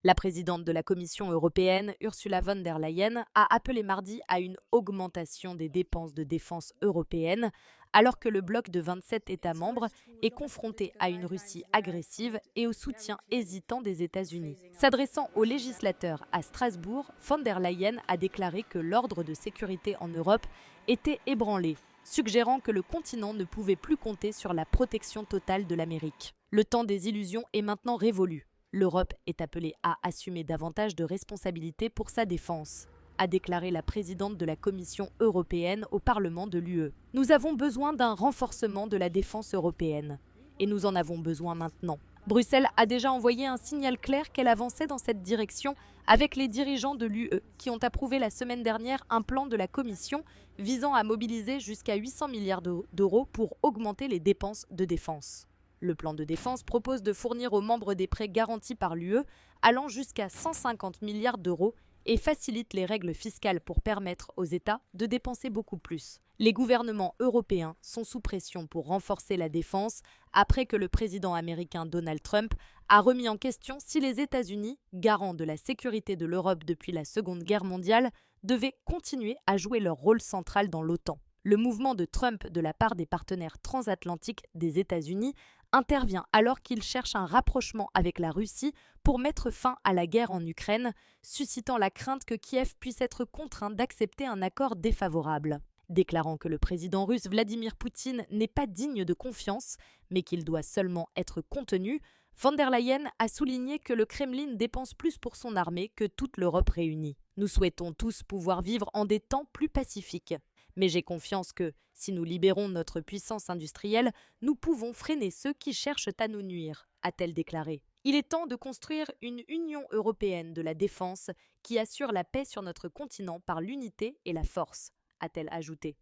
La présidente de la Commission européenne, Ursula von der Leyen, a appelé mardi à une augmentation des dépenses de défense européennes, alors que le bloc de 27 États membres est confronté à une Russie agressive et au soutien hésitant des États-Unis. S'adressant aux législateurs à Strasbourg, von der Leyen a déclaré que l'ordre de sécurité en Europe était ébranlé, suggérant que le continent ne pouvait plus compter sur la protection totale de l'Amérique. Le temps des illusions est maintenant révolu. L'Europe est appelée à assumer davantage de responsabilités pour sa défense, a déclaré la présidente de la Commission européenne au Parlement de l'UE. Nous avons besoin d'un renforcement de la défense européenne, et nous en avons besoin maintenant. Bruxelles a déjà envoyé un signal clair qu'elle avançait dans cette direction avec les dirigeants de l'UE qui ont approuvé la semaine dernière un plan de la Commission visant à mobiliser jusqu'à 800 milliards d'euros pour augmenter les dépenses de défense. Le plan de défense propose de fournir aux membres des prêts garantis par l'UE allant jusqu'à 150 milliards d'euros et facilite les règles fiscales pour permettre aux États de dépenser beaucoup plus. Les gouvernements européens sont sous pression pour renforcer la défense après que le président américain Donald Trump a remis en question si les États-Unis, garants de la sécurité de l'Europe depuis la Seconde Guerre mondiale, devaient continuer à jouer leur rôle central dans l'OTAN. Le mouvement de Trump de la part des partenaires transatlantiques des États-Unis intervient alors qu'il cherche un rapprochement avec la Russie pour mettre fin à la guerre en Ukraine, suscitant la crainte que Kiev puisse être contraint d'accepter un accord défavorable. Déclarant que le président russe Vladimir Poutine n'est pas digne de confiance, mais qu'il doit seulement être contenu, von der Leyen a souligné que le Kremlin dépense plus pour son armée que toute l'Europe réunie. Nous souhaitons tous pouvoir vivre en des temps plus pacifiques. Mais j'ai confiance que, si nous libérons notre puissance industrielle, nous pouvons freiner ceux qui cherchent à nous nuire, a-t-elle déclaré. Il est temps de construire une Union européenne de la défense qui assure la paix sur notre continent par l'unité et la force, a-t-elle ajouté.